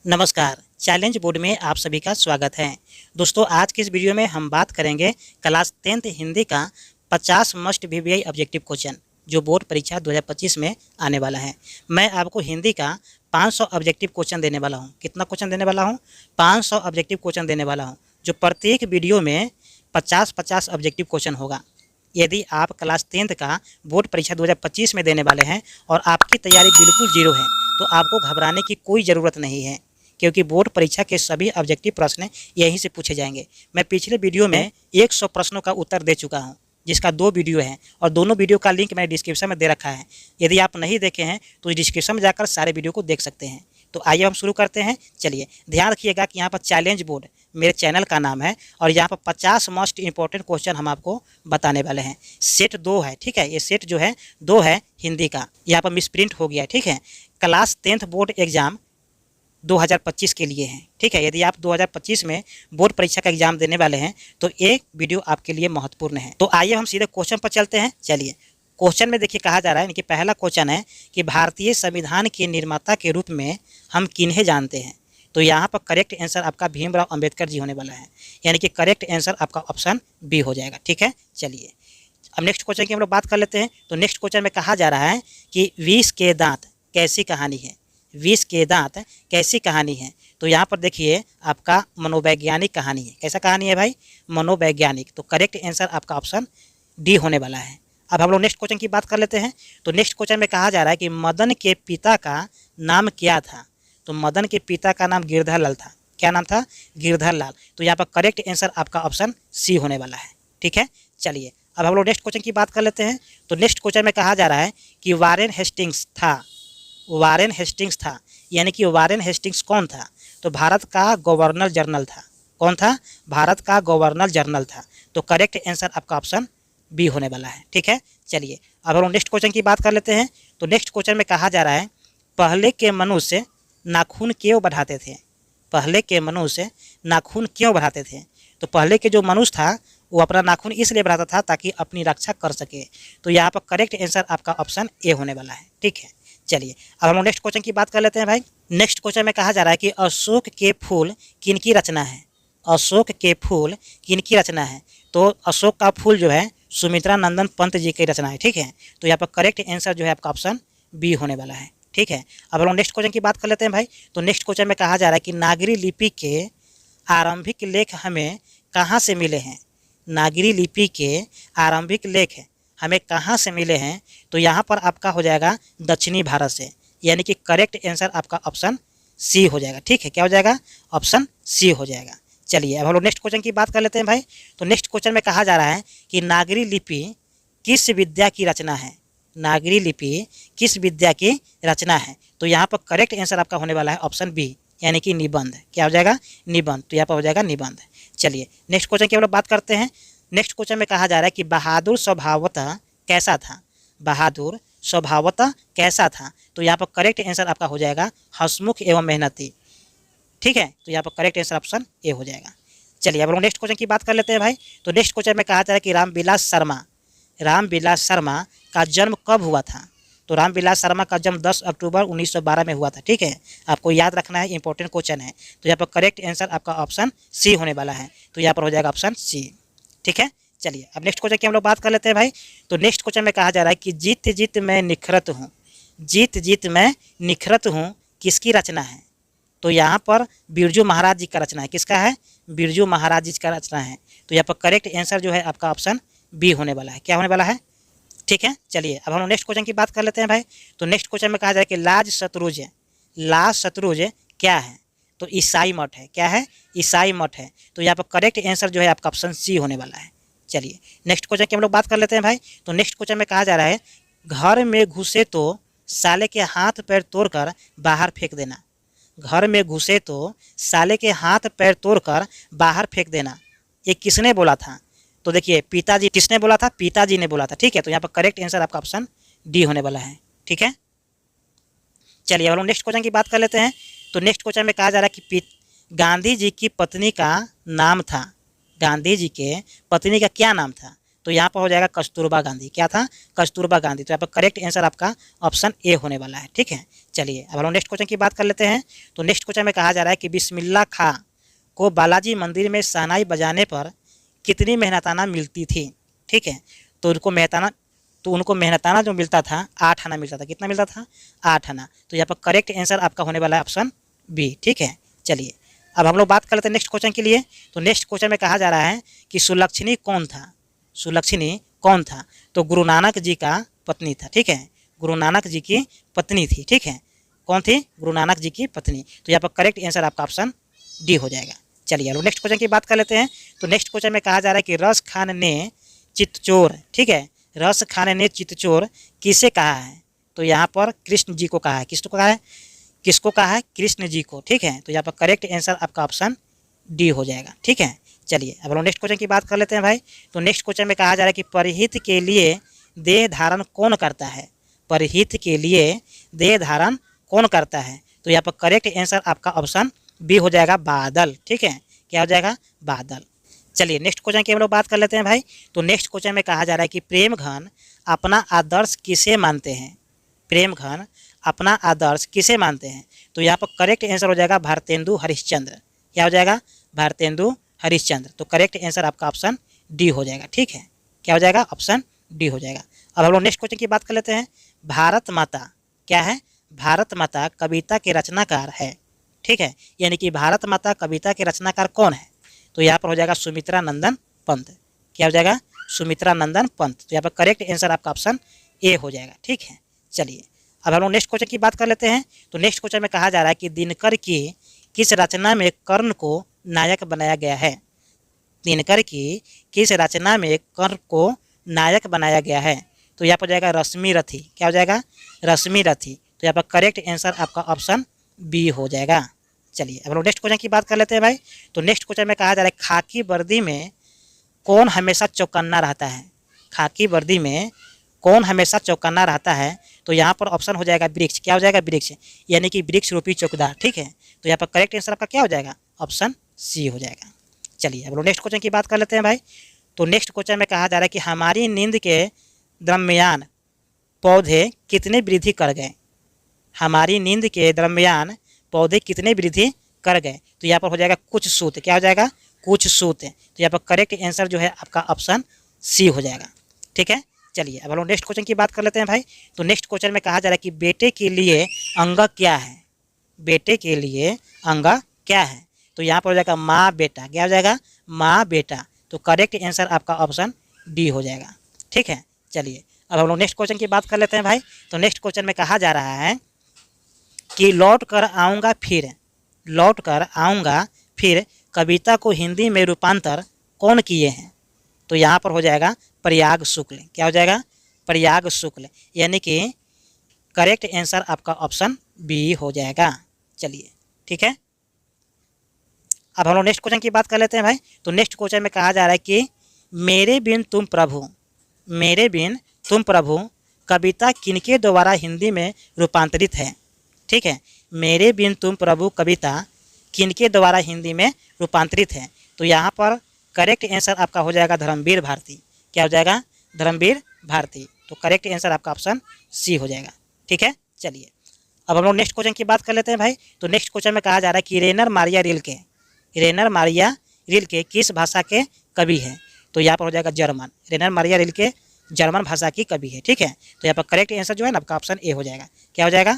नमस्कार, challenge board में आप सभी का स्वागत है। दोस्तों, आज की इस वीडियो में हम बात करेंगे क्लास 10th हिंदी का 50 मस्ट वीवीआई ऑब्जेक्टिव क्वेश्चन जो बोर्ड परीक्षा 2025 में आने वाला है। मैं आपको हिंदी का 500 ऑब्जेक्टिव क्वेश्चन देने वाला हूं। कितना क्वेश्चन देने वाला हूं? 500 ऑब्जेक्टिव क्वेश्चन देने वाला हूं, जो प्रत्येक वीडियो में 50-50 ऑब्जेक्टिव क्वेश्चन होगा। यदि आप क्लास 10th का बोर्ड परीक्षा 2025 में देने वाले हैं और आपकी तैयारी बिल्कुल जीरो है, तो आपको घबराने की कोई ज़रूरत नहीं है, क्योंकि बोर्ड परीक्षा के सभी ऑब्जेक्टिव प्रश्न यहीं से पूछे जाएंगे। मैं पिछले वीडियो में 100 प्रश्नों का उत्तर दे चुका हूं, जिसका 2 वीडियो है और दोनों वीडियो का लिंक मैंने डिस्क्रिप्शन में दे रखा है। यदि आप नहीं देखे हैं तो डिस्क्रिप्शन में जाकर सारे वीडियो को देख सकते हैं। तो आइए हम शुरू करते हैं। चलिए, ध्यान रखिएगा कि यहाँ पर चैलेंज बोर्ड मेरे चैनल का नाम है और यहाँ पर 50 मोस्ट इंपॉर्टेंट क्वेश्चन हम आपको बताने वाले हैं। सेट 2 है, ठीक है। ये सेट जो है 2 है हिंदी का। यहाँ पर मिसप्रिंट हो गया, ठीक है। क्लास 10th बोर्ड एग्जाम 2025 के लिए हैं, ठीक है। यदि आप 2025 में बोर्ड परीक्षा का एग्जाम देने वाले हैं तो एक वीडियो आपके लिए महत्वपूर्ण है। तो आइए हम सीधे क्वेश्चन पर चलते हैं। चलिए, क्वेश्चन में देखिए कहा जा रहा है, इनकी पहला क्वेश्चन है कि भारतीय संविधान के निर्माता के रूप में हम किन्हें जानते हैं। तो यहाँ पर करेक्ट आंसर आपका भीमराव अंबेडकर जी होने वाला है, यानी कि करेक्ट आंसर आपका ऑप्शन बी हो जाएगा, ठीक है। चलिए, अब नेक्स्ट क्वेश्चन की हम लोग बात कर लेते हैं। तो नेक्स्ट क्वेश्चन में कहा जा रहा है कि विष के दांत कैसी कहानी है। विष के दांत कैसी कहानी है। तो यहाँ पर देखिए आपका मनोवैज्ञानिक कहानी है। कैसा कहानी है भाई? मनोवैज्ञानिक। तो करेक्ट आंसर आपका ऑप्शन डी होने वाला है। अब हम लोग नेक्स्ट क्वेश्चन की बात कर लेते हैं। तो नेक्स्ट क्वेश्चन में कहा जा रहा है कि मदन के पिता का नाम क्या था। तो मदन के पिता का नाम गिरधर लाल था। क्या नाम था? गिरधर लाल। तो यहाँ पर करेक्ट आंसर आपका ऑप्शन सी होने वाला है, ठीक है। चलिए, अब हम लोग नेक्स्ट क्वेश्चन की बात कर लेते हैं। तो नेक्स्ट क्वेश्चन में कहा जा रहा है कि वारेन हेस्टिंग्स था। वारेन हेस्टिंग्स था, यानी कि वारेन हेस्टिंग्स कौन था? तो भारत का गवर्नर जनरल था। कौन था? भारत का गवर्नर जनरल था। तो करेक्ट आंसर आपका ऑप्शन बी होने वाला है, ठीक है। चलिए, अब हम नेक्स्ट क्वेश्चन की बात कर लेते हैं। तो नेक्स्ट क्वेश्चन में कहा जा रहा है पहले के मनुष्य नाखून क्यों बढ़ाते थे। पहले के मनुष्य नाखून क्यों बढ़ाते थे। तो पहले के जो मनुष्य था वो अपना नाखून इसलिए बढ़ाता था ताकि अपनी रक्षा कर सके। तो यहाँ पर करेक्ट आंसर आपका ऑप्शन ए होने वाला है, ठीक है। चलिए, अब हम नेक्स्ट क्वेश्चन की बात कर लेते हैं भाई। नेक्स्ट क्वेश्चन में कहा जा रहा है कि अशोक के फूल किनकी रचना है। अशोक के फूल किनकी रचना है। तो अशोक का फूल जो है सुमित्रा नंदन पंत जी की रचना है, ठीक है। तो यहाँ पर करेक्ट आंसर जो है आपका ऑप्शन बी होने वाला है, ठीक है। अब हम नेक्स्ट क्वेश्चन की बात कर लेते हैं भाई। तो नेक्स्ट क्वेश्चन में कहा जा रहा है कि नागरी लिपि के आरंभिक लेख हमें कहाँ से मिले हैं। नागरी लिपि के आरंभिक लेख हमें कहाँ से मिले हैं। तो यहाँ पर आपका हो जाएगा दक्षिणी भारत से, यानी कि करेक्ट आंसर आपका ऑप्शन सी हो जाएगा, ठीक है। क्या हो जाएगा? ऑप्शन सी हो जाएगा। चलिए, अब हम लोग नेक्स्ट क्वेश्चन की बात कर लेते हैं भाई। तो नेक्स्ट क्वेश्चन में कहा जा रहा है कि नागरी लिपि किस विद्या की रचना है। नागरी लिपि किस विद्या की रचना है। तो यहाँ पर करेक्ट आंसर आपका होने वाला है ऑप्शन बी, यानी कि निबंध। क्या हो जाएगा? निबंध। तो यहाँ पर हो जाएगा निबंध। चलिए, नेक्स्ट क्वेश्चन की हम लोग बात करते हैं। नेक्स्ट क्वेश्चन में कहा जा रहा है कि बहादुर स्वभावतः कैसा था। बहादुर स्वभावतः कैसा था। तो यहाँ पर करेक्ट आंसर आपका हो जाएगा हंसमुख एवं मेहनती, ठीक है। तो यहाँ पर करेक्ट आंसर ऑप्शन ए हो जाएगा। चलिए, अब लोग नेक्स्ट क्वेश्चन की बात कर लेते हैं भाई। तो नेक्स्ट क्वेश्चन में कहा जा रहा है कि रामविलास शर्मा का जन्म कब हुआ था। तो रामविलास शर्मा का जन्म 10 अक्टूबर 1912 में हुआ था, ठीक है। आपको याद रखना है, इंपॉर्टेंट क्वेश्चन है। तो यहाँ पर करेक्ट आंसर आपका ऑप्शन सी होने वाला है। तो यहाँ पर हो जाएगा ऑप्शन सी, ठीक है। चलिए, अब नेक्स्ट क्वेश्चन की हम लोग बात कर लेते हैं भाई। तो नेक्स्ट क्वेश्चन में कहा जा रहा है कि जीत जीत मैं निखरत हूँ। जीत जीत मैं निखरत हूँ किसकी रचना है। तो यहाँ पर बिरजू महाराज जी का रचना है। किसका है? बिरजू महाराज जी का रचना है। तो यहाँ पर करेक्ट आंसर जो है आपका ऑप्शन बी होने वाला है। क्या होने वाला है? ठीक है। चलिए, अब हम नेक्स्ट क्वेश्चन की बात कर लेते हैं भाई। तो नेक्स्ट क्वेश्चन में कहा जाए कि लाज शत्रुज क्या है। तो ईसाई मठ है। क्या है? ईसाई मठ है। तो यहाँ पर करेक्ट आंसर जो है आपका ऑप्शन सी होने वाला है। चलिए, नेक्स्ट क्वेश्चन की हम लोग बात कर लेते हैं भाई। तो नेक्स्ट क्वेश्चन में कहा जा रहा है घर में घुसे तो साले के हाथ पैर तोड़कर बाहर फेंक देना। घर में घुसे तो साले के हाथ पैर तोड़कर बाहर फेंक देना, ये किसने बोला था। तो देखिए, पिताजी। किसने बोला था? पिताजी ने बोला था, ठीक है। तो यहाँ पर करेक्ट आंसर आपका ऑप्शन डी होने वाला है, ठीक है। चलिए, अब हम नेक्स्ट क्वेश्चन की बात कर लेते हैं। तो नेक्स्ट क्वेश्चन में कहा जा रहा है कि गांधी जी की पत्नी का नाम था। गांधी जी के पत्नी का क्या नाम था। तो यहाँ पर हो जाएगा कस्तूरबा गांधी। क्या था? कस्तूरबा गांधी। तो यहाँ पर करेक्ट आंसर आपका ऑप्शन ए होने वाला है। ठीक है, चलिए अब हम लोग नेक्स्ट क्वेश्चन की बात कर लेते हैं। तो नेक्स्ट क्वेश्चन में कहा जा रहा है कि बिस्मिल्लाह खां को बालाजी मंदिर में शहनाई बजाने पर कितनी मेहनताना मिलती थी? ठीक है, तो उनको मेहनताना जो मिलता था 8 आना मिलता था। कितना मिलता था? 8 आना। तो यहाँ पर करेक्ट आंसर आपका होने वाला है ऑप्शन बी। ठीक है, चलिए अब हम लोग बात कर लेते हैं नेक्स्ट क्वेश्चन के लिए। तो नेक्स्ट क्वेश्चन में कहा जा रहा है कि सुलक्षणी कौन था? सुलक्षणी कौन था? तो गुरु नानक जी का पत्नी था। ठीक है, गुरु नानक जी की पत्नी थी। ठीक है, कौन थी? गुरु नानक जी की पत्नी। तो यहाँ पर करेक्ट आंसर आपका ऑप्शन डी हो जाएगा। चलिए अब नेक्स्ट क्वेश्चन की बात कर लेते हैं। तो नेक्स्ट क्वेश्चन में कहा जा रहा है कि रस खान ने चित्तचोर, ठीक है, रस खान ने चित्तचोर किसे कहा है? तो यहाँ पर कृष्ण जी को कहा है। किसको कहा है? किसको कहा है? कृष्ण जी को। ठीक है, तो यहाँ पर करेक्ट आंसर आपका ऑप्शन डी हो जाएगा। ठीक है, चलिए अब हम नेक्स्ट क्वेश्चन की बात कर लेते हैं भाई। तो नेक्स्ट क्वेश्चन में कहा जा रहा है कि परहित के लिए देह धारण कौन करता है? परहित के लिए देह धारण कौन करता है? तो यहाँ पर करेक्ट आंसर आपका ऑप्शन बी हो जाएगा, बादल। ठीक है, क्या हो जाएगा? बादल। चलिए नेक्स्ट क्वेश्चन की हम लोग बात कर लेते हैं भाई। तो नेक्स्ट क्वेश्चन में कहा जा रहा है कि प्रेमघन अपना आदर्श किसे मानते हैं? प्रेमघन अपना आदर्श किसे मानते हैं? तो यहाँ पर करेक्ट आंसर हो जाएगा भारतेंदु हरिश्चंद्र। क्या हो जाएगा? भारतेंदु हरिश्चंद्र। तो करेक्ट आंसर आपका ऑप्शन डी हो जाएगा। ठीक है, क्या हो जाएगा? ऑप्शन डी हो जाएगा। अब हम लोग नेक्स्ट क्वेश्चन की बात कर लेते हैं। भारत माता क्या है? भारत माता कविता के रचनाकार है। ठीक है, यानी कि भारत माता कविता के रचनाकार कौन है? तो यहाँ पर हो जाएगा सुमित्रा नंदन पंत। क्या हो जाएगा? सुमित्रा नंदन पंत। तो यहाँ पर करेक्ट आंसर आपका ऑप्शन ए हो जाएगा। ठीक है, चलिए अब हम लोग नेक्स्ट क्वेश्चन की बात कर लेते हैं। तो नेक्स्ट क्वेश्चन में कहा जा रहा है कि दिनकर की किस रचना में कर्ण को नायक बनाया गया है? दिनकर की किस रचना में कर्ण को नायक बनाया गया है? तो यहाँ पर हो जाएगा रश्मि रथी। क्या हो जाएगा? रश्मि रथी। तो यहाँ पर करेक्ट आंसर आपका ऑप्शन बी हो जाएगा। चलिए अब लोग नेक्स्ट क्वेश्चन की बात कर लेते हैं भाई। तो नेक्स्ट क्वेश्चन में कहा जा रहा है खाकी वर्दी में कौन हमेशा चौकन्ना रहता है? खाकी वर्दी में कौन हमेशा चौकन्ना रहता है? तो यहाँ पर ऑप्शन हो जाएगा वृक्ष। क्या हो जाएगा? वृक्ष, यानी कि वृक्ष रूपी चौकीदार। ठीक है, तो यहाँ पर करेक्ट आंसर आपका क्या हो जाएगा? ऑप्शन सी हो जाएगा। चलिए अब लोग नेक्स्ट क्वेश्चन की बात कर लेते हैं भाई। तो नेक्स्ट क्वेश्चन में कहा जा रहा है कि हमारी नींद के दरमियान पौधे कितने वृद्धि कर गए? हमारी नींद के दरमियान पौधे कितने वृद्धि कर गए? तो यहाँ पर हो जाएगा कुछ सूत। क्या हो जाएगा? कुछ सूत। तो यहाँ पर करेक्ट आंसर जो है आपका ऑप्शन सी हो जाएगा। ठीक है, चलिए अब हम लोग नेक्स्ट क्वेश्चन की बात कर लेते हैं भाई। तो नेक्स्ट क्वेश्चन में कहा जा रहा है कि बेटे के लिए अंग क्या है? बेटे के लिए अंग क्या है? तो यहाँ पर हो जाएगा माँ बेटा। क्या हो जाएगा? माँ बेटा। तो करेक्ट आंसर आपका ऑप्शन डी हो जाएगा। ठीक है, चलिए अब हम लोग नेक्स्ट क्वेश्चन की बात कर लेते हैं भाई। तो नेक्स्ट क्वेश्चन में कहा जा रहा है कि लौट कर आऊँगा फिर, लौट कर आऊँगा फिर कविता को हिंदी में रूपांतर कौन किए हैं? तो यहाँ पर हो जाएगा प्रयाग शुक्ल। क्या हो जाएगा? प्रयाग शुक्ल, यानी कि करेक्ट आंसर आपका ऑप्शन बी हो जाएगा। चलिए ठीक है, अब हम लोग नेक्स्ट क्वेश्चन की बात कर लेते हैं भाई। तो नेक्स्ट क्वेश्चन में कहा जा रहा है कि मेरे बिन तुम प्रभु, मेरे बिन तुम प्रभु कविता किनके द्वारा हिंदी में रूपांतरित है? ठीक है, मेरे बिन तुम प्रभु कविता किनके द्वारा हिंदी में रूपांतरित है? तो यहाँ पर करेक्ट आंसर आपका हो जाएगा धर्मवीर भारती। क्या हो जाएगा? धर्मवीर भारती। तो करेक्ट आंसर आपका ऑप्शन सी हो जाएगा। ठीक है, चलिए अब हम लोग नेक्स्ट क्वेश्चन की बात कर लेते हैं भाई। तो नेक्स्ट क्वेश्चन में कहा जा रहा है कि रेनर मारिया रिल्के, रेनर मारिया रिल्के किस भाषा के कवि हैं? तो यहाँ पर हो जाएगा जर्मन। रेनर मारिया रिल्के जर्मन भाषा की कवि है। ठीक है, तो यहाँ पर करेक्ट आंसर जो है ना आपका ऑप्शन ए हो जाएगा। क्या हो जाएगा?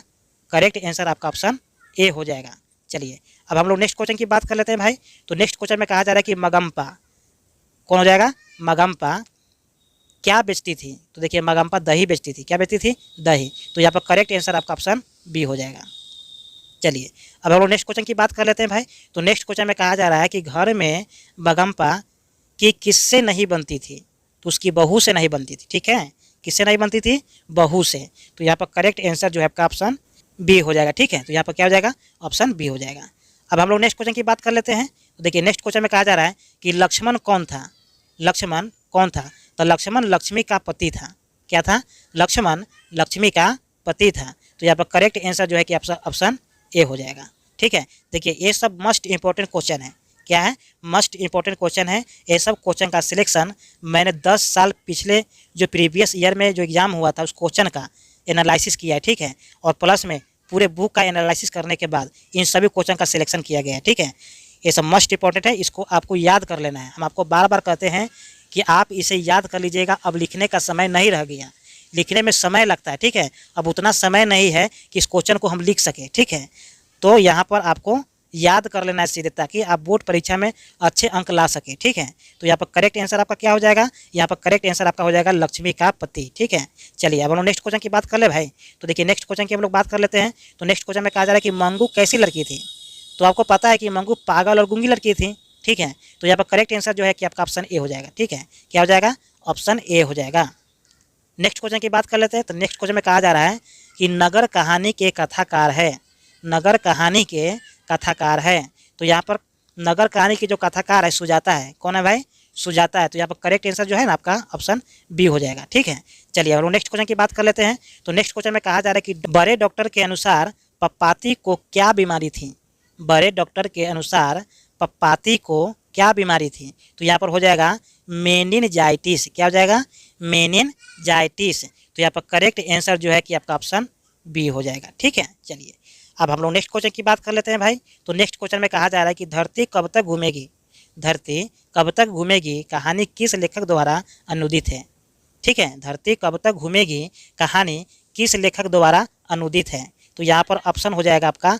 करेक्ट आंसर आपका ऑप्शन ए हो जाएगा। चलिए अब हम लोग नेक्स्ट क्वेश्चन की बात कर लेते हैं भाई। तो नेक्स्ट क्वेश्चन में कहा जा रहा है कि मगम्पा कौन हो जाएगा? मगम्पा क्या बेचती थी? तो देखिए मगम्पा दही बेचती थी। क्या बेचती थी? दही। तो यहाँ पर करेक्ट आंसर आपका ऑप्शन बी हो जाएगा। चलिए अब हम लोग नेक्स्ट क्वेश्चन की बात कर लेते हैं भाई। तो नेक्स्ट क्वेश्चन में कहा जा रहा है कि घर में मगम्पा की किससे नहीं बनती थी? तो उसकी बहू से नहीं बनती थी। ठीक है, किससे नहीं बनती थी? बहू से। तो यहाँ पर करेक्ट आंसर जो है आपका ऑप्शन बी हो जाएगा। ठीक है, तो यहाँ पर क्या हो जाएगा? ऑप्शन बी हो जाएगा। अब हम लोग नेक्स्ट क्वेश्चन की बात कर लेते हैं। तो देखिए नेक्स्ट क्वेश्चन में कहा जा रहा है कि लक्ष्मण कौन था? लक्ष्मण कौन था? तो लक्ष्मण लक्ष्मी का पति था। क्या था? लक्ष्मण लक्ष्मी का पति था। तो यहाँ पर करेक्ट आंसर जो है कि ऑप्शन ए हो जाएगा। ठीक है, देखिए ये सब मोस्ट इंपॉर्टेंट क्वेश्चन है। क्या है, मस्ट इंपॉर्टेंट क्वेश्चन है। ये सब क्वेश्चन का सिलेक्शन मैंने 10 साल पिछले जो प्रीवियस ईयर में जो एग्ज़ाम हुआ था उस क्वेश्चन का एनालिसिस किया है, ठीक है, और प्लस में पूरे बुक का एनालिसिस करने के बाद इन सभी क्वेश्चन का सिलेक्शन किया गया है, ठीक है। ये सब मस्ट इंपॉर्टेंट है, इसको आपको याद कर लेना है। हम आपको बार बार कहते हैं कि आप इसे याद कर लीजिएगा। अब लिखने का समय नहीं रह गया, लिखने में समय लगता है, ठीक है, अब उतना समय नहीं है कि इस क्वेश्चन को हम लिख सकें, ठीक है। तो यहाँ पर आपको याद कर लेना है सीधे, ताकि आप बोर्ड परीक्षा में अच्छे अंक ला सकें, ठीक है। तो यहाँ पर करेक्ट आंसर आपका क्या हो जाएगा, यहाँ पर करेक्ट आंसर आपका हो जाएगा लक्ष्मी का पति, ठीक है। चलिए अब हम लोग नेक्स्ट क्वेश्चन की बात कर ले भाई। तो देखिए नेक्स्ट क्वेश्चन की हम लोग बात कर लेते हैं। तो नेक्स्ट क्वेश्चन में कहा जा रहा है कि मंगू कैसी लड़की थी। तो आपको पता है कि मंगू पागल और गूंगी लड़की थी, ठीक है। तो यहाँ पर करेक्ट आंसर जो है कि आपका ऑप्शन ए हो जाएगा, ठीक है। क्या हो जाएगा, ऑप्शन ए हो जाएगा। नेक्स्ट क्वेश्चन की बात कर लेते हैं। तो नेक्स्ट क्वेश्चन में कहा जा रहा है कि नगर कहानी के कथाकार है, नगर कहानी के कथाकार है। तो यहाँ पर नगर कहानी की जो कथाकार है सुजाता है। कौन है भाई, सुजाता है। तो यहाँ पर करेक्ट आंसर जो है ना आपका ऑप्शन बी हो जाएगा, ठीक है। चलिए अब नेक्स्ट क्वेश्चन की बात कर लेते हैं। तो नेक्स्ट क्वेश्चन में कहा जा रहा है कि बड़े डॉक्टर के अनुसार पप्पाती को क्या बीमारी थी। बड़े डॉक्टर के अनुसार पप्पाती को क्या बीमारी थी। तो यहाँ पर हो जाएगा मेनिनजाइटिस। क्या हो जाएगा, मेनिनजाइटिस। तो यहाँ पर करेक्ट आंसर जो है कि आपका ऑप्शन बी हो जाएगा, ठीक है। चलिए अब हम लोग नेक्स्ट क्वेश्चन की बात कर लेते हैं भाई। तो नेक्स्ट क्वेश्चन में कहा जा रहा है कि धरती कब तक घूमेगी, धरती कब तक घूमेगी कहानी किस लेखक द्वारा अनुदित है, ठीक है। धरती कब तक घूमेगी कहानी किस लेखक द्वारा अनुदित है। तो यहाँ पर ऑप्शन हो जाएगा आपका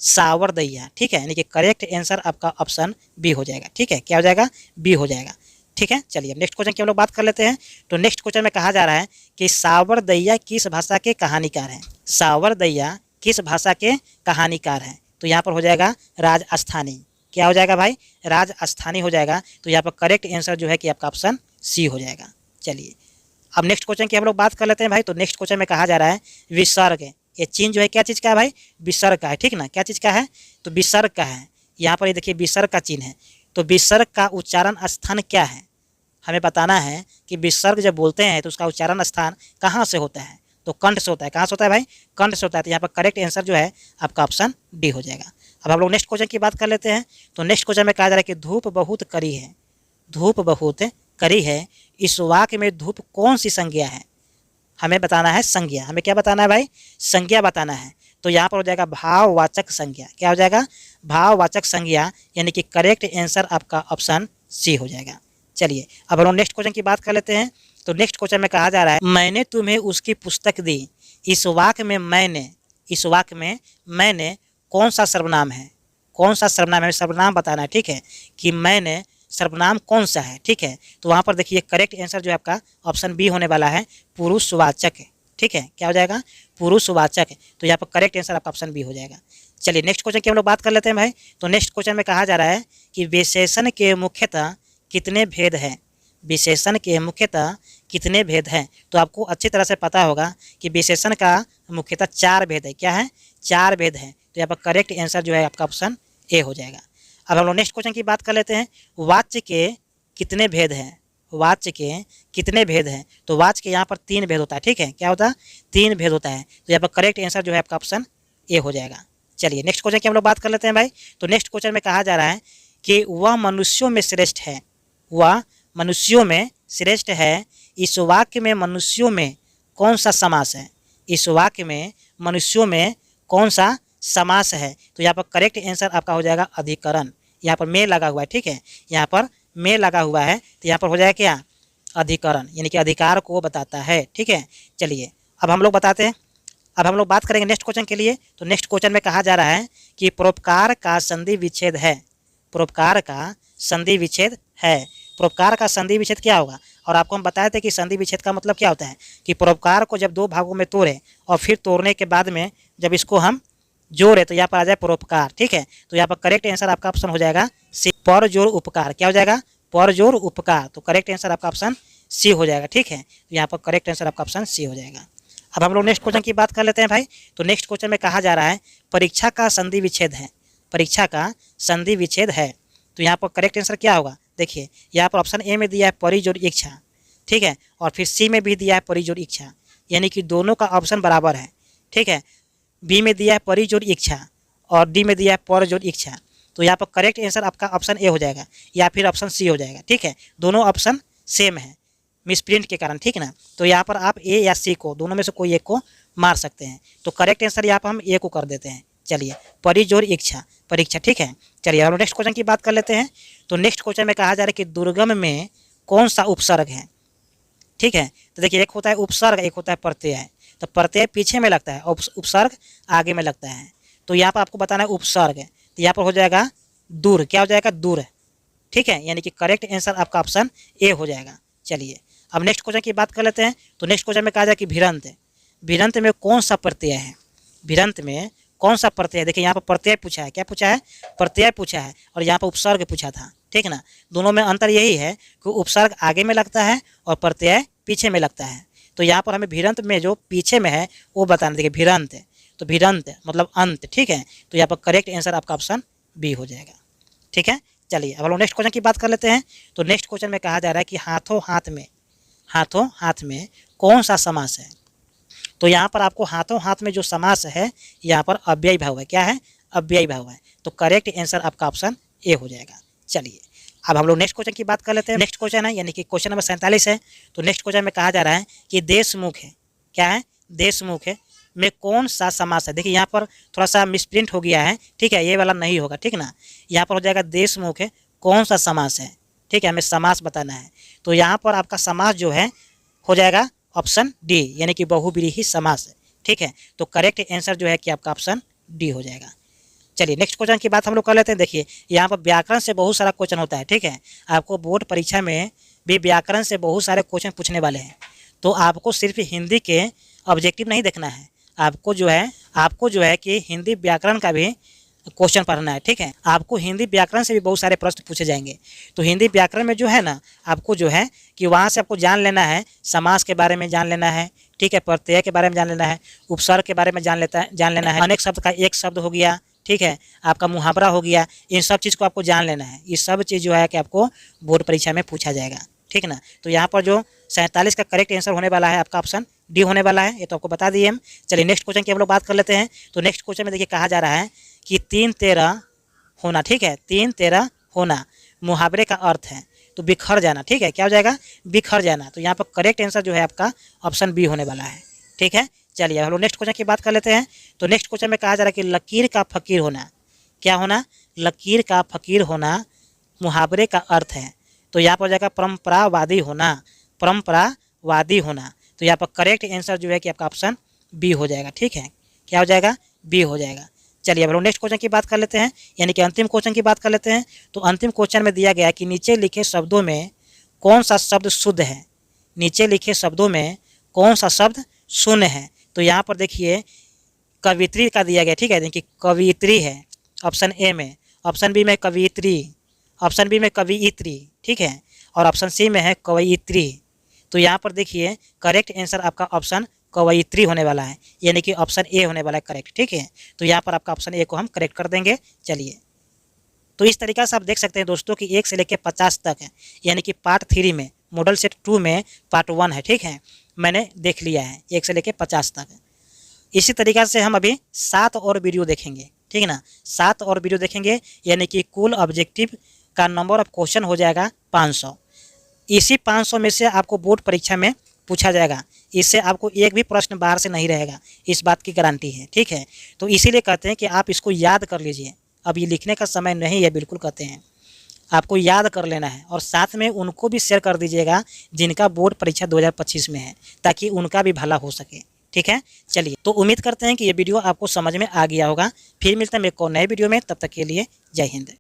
सावरदैया, ठीक है, यानी कि करेक्ट आंसर आपका ऑप्शन बी हो जाएगा, ठीक है। क्या हो जाएगा, बी हो जाएगा, ठीक है। चलिए नेक्स्ट क्वेश्चन की हम लोग बात कर लेते हैं। तो नेक्स्ट क्वेश्चन में कहा जा रहा है कि सावरदैया किस भाषा के कहानीकार हैं। सावरदैया किस भाषा के कहानीकार हैं। तो यहाँ पर हो जाएगा राजस्थानी। क्या हो जाएगा भाई, राजस्थानी हो जाएगा। तो यहाँ पर करेक्ट आंसर जो है कि आपका ऑप्शन सी हो जाएगा। चलिए अब नेक्स्ट क्वेश्चन की हम लोग बात कर लेते हैं भाई। तो नेक्स्ट क्वेश्चन में कहा जा रहा है विसर्ग। ये चिन्ह जो है क्या चीज़ का है भाई, विसर्ग का है, ठीक ना। क्या चीज़ का है, तो विसर्ग का है। यहाँ पर ये देखिए विसर्ग का चिन्ह है। तो विसर्ग का उच्चारण स्थान क्या है, हमें बताना है कि विसर्ग जब बोलते हैं तो उसका उच्चारण स्थान कहाँ से होता है। तो कंठ से होता है। कहाँ से होता है भाई, कंठ से होता है। तो यहाँ पर करेक्ट आंसर जो है आपका ऑप्शन डी हो जाएगा। अब हम लोग नेक्स्ट क्वेश्चन की बात कर लेते हैं। तो नेक्स्ट क्वेश्चन में कहा जा रहा है कि धूप बहुत कड़ी है, धूप बहुत कड़ी है, इस वाक्य में धूप कौन सी संज्ञा है। हमें बताना है संज्ञा, हमें क्या बताना है भाई, संज्ञा बताना है। तो यहाँ पर हो जाएगा भाववाचक संज्ञा। क्या हो जाएगा, भाववाचक संज्ञा, यानी कि करेक्ट आंसर आपका ऑप्शन सी हो जाएगा। चलिए अब हम नेक्स्ट क्वेश्चन की बात कर लेते हैं। तो नेक्स्ट क्वेश्चन में कहा जा रहा है मैंने तुम्हें उसकी पुस्तक दी, इस वाक्य में मैंने, इस वाक्य में मैंने कौन सा सर्वनाम है, कौन सा सर्वनाम है, सर्वनाम बताना है, ठीक है, कि मैंने सर्वनाम कौन सा है, ठीक है। तो वहाँ पर देखिए करेक्ट आंसर जो है आपका ऑप्शन बी होने वाला है पुरुषवाचक, ठीक है। क्या हो जाएगा, पुरुषवाचक। तो यहाँ पर करेक्ट आंसर आपका ऑप्शन बी हो जाएगा। चलिए नेक्स्ट क्वेश्चन की हम लोग बात कर लेते हैं भाई। तो नेक्स्ट क्वेश्चन में कहा जा रहा है कि विशेषण के मुख्यतः कितने भेद हैं, विशेषण के मुख्यतः कितने भेद हैं। तो आपको अच्छी तरह से पता होगा कि विशेषण का मुख्यतः 4 भेद है। क्या है, 4 भेद हैं। तो यहाँ पर करेक्ट आंसर जो है आपका ऑप्शन ए हो जाएगा। अब हम लोग नेक्स्ट क्वेश्चन की बात कर लेते हैं। वाच्य के कितने भेद हैं, वाच्य के कितने भेद हैं। तो वाच्य के यहाँ पर 3 भेद होता है, ठीक है। क्या होता है, 3 भेद होता है। तो यहाँ पर करेक्ट आंसर जो है आपका ऑप्शन ए हो जाएगा। चलिए नेक्स्ट क्वेश्चन की हम लोग बात कर लेते हैं भाई। तो नेक्स्ट क्वेश्चन में कहा जा रहा है कि वह मनुष्यों में श्रेष्ठ है, वह मनुष्यों में श्रेष्ठ है, इस वाक्य में मनुष्यों में कौन सा समास है, इस वाक्य में मनुष्यों में कौन सा समास है। तो यहाँ पर करेक्ट आंसर आपका हो जाएगा अधिकरण। यहाँ पर में लगा हुआ है, ठीक है, यहाँ पर में लगा हुआ है। तो यहाँ पर हो जाएगा क्या, अधिकरण, यानी कि अधिकार को बताता है, ठीक है। चलिए अब हम लोग बताते हैं, अब हम लोग बात करेंगे नेक्स्ट क्वेश्चन के लिए। तो नेक्स्ट क्वेश्चन में कहा जा रहा है कि परोपकार का संधि विच्छेद है, परोपकार का संधि विच्छेद है। परोपकार का संधि विच्छेद क्या होगा, और आपको हम बताए थे कि संधि विच्छेद का मतलब क्या होता है कि परोपकार को जब 2 भागों में तोड़े और फिर तोड़ने के बाद में जब इसको हम जोड़े तो यहाँ पर आ जाए परोपकार, ठीक है। तो यहाँ पर करेक्ट आंसर आपका ऑप्शन हो जाएगा सी, पर जोड़ उपकार। क्या हो जाएगा, पर जोड़ उपकार। तो करेक्ट आंसर आपका ऑप्शन सी हो जाएगा, ठीक है। तो यहाँ पर करेक्ट आंसर आपका ऑप्शन सी हो जाएगा। अब हम लोग नेक्स्ट क्वेश्चन की बात कर लेते हैं भाई। तो नेक्स्ट क्वेश्चन में कहा जा रहा है परीक्षा का संधि विच्छेद है, परीक्षा का संधि विच्छेद है। तो यहाँ पर करेक्ट आंसर क्या होगा, देखिए यहाँ पर ऑप्शन ए में दिया है परि जोड़ इच्छा, ठीक है, और फिर सी में भी दिया है परि जोड़ इच्छा, यानी कि दोनों का ऑप्शन बराबर है, ठीक है। बी में दिया है परि जोड़ इच्छा और डी में दिया है पर जोड़ इच्छा। तो यहाँ पर करेक्ट आंसर आपका ऑप्शन ए हो जाएगा या फिर ऑप्शन सी हो जाएगा। ठीक है, दोनों ऑप्शन सेम है मिसप्रिंट के कारण। ठीक है ना, तो यहाँ पर आप ए या सी को दोनों में से कोई एक को मार सकते हैं। तो करेक्ट आंसर यहाँ पर हम ए को कर देते हैं। चलिए, परिजोर इच्छा परीक्षा। ठीक है, चलिए हम नेक्स्ट क्वेश्चन की बात कर लेते हैं। तो नेक्स्ट क्वेश्चन में कहा जा रहा है कि दुर्गम में कौन सा उपसर्ग है। ठीक है, तो देखिए एक होता है उपसर्ग, एक होता है प्रत्यय। तो प्रत्यय पीछे में लगता है और उपसर्ग आगे में लगता है। तो यहाँ पर आपको बताना है उपसर्ग, तो यहाँ पर हो जाएगा दूर। क्या हो जाएगा? दूर। ठीक है, यानी कि करेक्ट आंसर आपका ऑप्शन ए हो जाएगा। चलिए अब नेक्स्ट क्वेश्चन की बात कर लेते हैं। तो नेक्स्ट क्वेश्चन में कहा जाए कि भिरंत, भिरंत में कौन सा प्रत्यय है। भिरंत में कौन सा प्रत्यय है? देखिए यहाँ पर प्रत्यय पूछा है। क्या पूछा है? प्रत्यय पूछा है, और यहाँ पर उपसर्ग पूछा था। ठीक है ना, दोनों में अंतर यही है कि उपसर्ग आगे में लगता है और प्रत्यय पीछे में लगता है। तो यहाँ पर हमें भिरंत में जो पीछे में है वो बताना। देखिए भिरंत, तो भिरंत मतलब अंत। ठीक है, तो यहाँ पर करेक्ट आंसर आपका ऑप्शन बी हो जाएगा। ठीक है, चलिए अब हम लोग नेक्स्ट क्वेश्चन की बात कर लेते हैं। तो नेक्स्ट क्वेश्चन में कहा जा रहा है कि हाथों हाथ में, हाथों हाथ में कौन सा समास है। तो यहाँ पर आपको हाथों हाथ में जो समास है यहाँ पर अव्ययी भाव है। क्या है? अव्ययी भाव है। तो करेक्ट आंसर आपका ऑप्शन ए हो जाएगा। चलिए अब हम लोग नेक्स्ट क्वेश्चन की बात कर लेते हैं। नेक्स्ट क्वेश्चन है यानी कि क्वेश्चन नंबर 47 है। तो नेक्स्ट क्वेश्चन में कहा जा रहा है कि देशमुख है। क्या है? देशमुख है में कौन सा समास है। देखिए यहाँ पर थोड़ा सा मिसप्रिंट हो गया है। ठीक है, ये वाला नहीं होगा। ठीक ना, यहाँ पर हो जाएगा देशमुख है कौन सा समास है। ठीक है, हमें समास बताना है। तो यहाँ पर आपका समास जो है हो जाएगा ऑप्शन डी, यानी कि बहुव्रीहि समास है। ठीक है, तो करेक्ट आंसर जो है कि आपका ऑप्शन डी हो जाएगा। चलिए नेक्स्ट क्वेश्चन की बात हम लोग कर लेते हैं। देखिए यहाँ पर व्याकरण से बहुत सारा क्वेश्चन होता है। ठीक है, आपको बोर्ड परीक्षा में भी व्याकरण से बहुत सारे क्वेश्चन पूछने वाले हैं। तो आपको सिर्फ हिंदी के ऑब्जेक्टिव नहीं देखना है, आपको जो है कि हिंदी व्याकरण का भी क्वेश्चन पढ़ना है। ठीक है, आपको हिंदी व्याकरण से भी बहुत सारे प्रश्न पूछे जाएंगे। तो हिंदी व्याकरण में जो है ना, आपको जो है कि वहाँ से आपको जान लेना है, समास के बारे में जान लेना है। ठीक है, प्रत्यय के बारे में जान लेना है, उपसर्ग के बारे में जान लेना है, अनेक शब्द का एक शब्द हो गया। ठीक है, आपका मुहावरा हो गया। इन सब चीज़ को आपको जान लेना है। ये सब चीज़ जो है कि आपको बोर्ड परीक्षा में पूछा जाएगा। ठीक है ना, तो यहाँ पर जो 47 का करेक्ट आंसर होने वाला है आपका ऑप्शन डी होने वाला है। ये तो आपको बता दिए हम। चलिए नेक्स्ट क्वेश्चन की हम लोग बात कर लेते हैं। तो नेक्स्ट क्वेश्चन में देखिए कहा जा रहा है कि 3-13 होना। ठीक है, 3-13 होना मुहावरे का अर्थ है। तो बिखर जाना। ठीक है, क्या हो जाएगा? बिखर जाना। तो यहाँ पर करेक्ट आंसर जो है आपका ऑप्शन बी होने वाला है। ठीक है, चलिए हम लोग नेक्स्ट क्वेश्चन की बात कर लेते हैं। तो नेक्स्ट क्वेश्चन में कहा जा रहा है कि लकीर का फकीर होना। क्या होना? लकीर का फकीर होना मुहावरे का अर्थ है। तो यहाँ पर हो जाएगा परंपरावादी होना, परंपरावादी होना। तो यहाँ पर करेक्ट आंसर जो है कि आपका ऑप्शन बी हो जाएगा। ठीक है, क्या हो जाएगा? बी हो जाएगा। चलिए अब लोग नेक्स्ट क्वेश्चन की बात कर लेते हैं, यानी कि अंतिम क्वेश्चन की बात कर लेते हैं। तो अंतिम क्वेश्चन में दिया गया है कि नीचे लिखे शब्दों में कौन सा शब्द शुद्ध है। नीचे लिखे शब्दों में कौन सा शब्द शून्य है। तो यहाँ पर देखिए कवित्री का दिया गया। ठीक है, देखिए कवित्री है ऑप्शन ए में, ऑप्शन बी में कवित्री, ऑप्शन बी में कवियत्री। ठीक है, और ऑप्शन सी में है कवयित्री। तो यहाँ पर देखिए करेक्ट आंसर आपका ऑप्शन कवयित्री होने वाला है, यानी कि ऑप्शन ए होने वाला है करेक्ट। ठीक है, तो यहाँ पर आपका ऑप्शन ए को हम करेक्ट कर देंगे। चलिए, तो इस तरीक़ा से आप देख सकते हैं दोस्तों कि 1 से लेकर 50 तक है, यानी कि पार्ट 3 में मॉडल सेट 2 में पार्ट 1 है। ठीक है, मैंने देख लिया है 1 से लेकर 50 तक। इसी तरीक़ा से हम अभी 7 और वीडियो देखेंगे। ठीक है ना, 7 और वीडियो देखेंगे, यानी कि कुल ऑब्जेक्टिव का नंबर ऑफ क्वेश्चन हो जाएगा 500। इसी 500 में से आपको बोर्ड परीक्षा में पूछा जाएगा। इससे आपको एक भी प्रश्न बाहर से नहीं रहेगा, इस बात की गारंटी है। ठीक है, तो इसीलिए कहते हैं कि आप इसको याद कर लीजिए। अब ये लिखने का समय नहीं है, बिल्कुल कहते हैं आपको याद कर लेना है, और साथ में उनको भी शेयर कर दीजिएगा जिनका बोर्ड परीक्षा 2025 में है, ताकि उनका भी भला हो सके। ठीक है, चलिए तो उम्मीद करते हैं कि ये वीडियो आपको समझ में आ गया होगा। फिर मिलते हैं एक और नए वीडियो में, तब तक के लिए जय हिंद।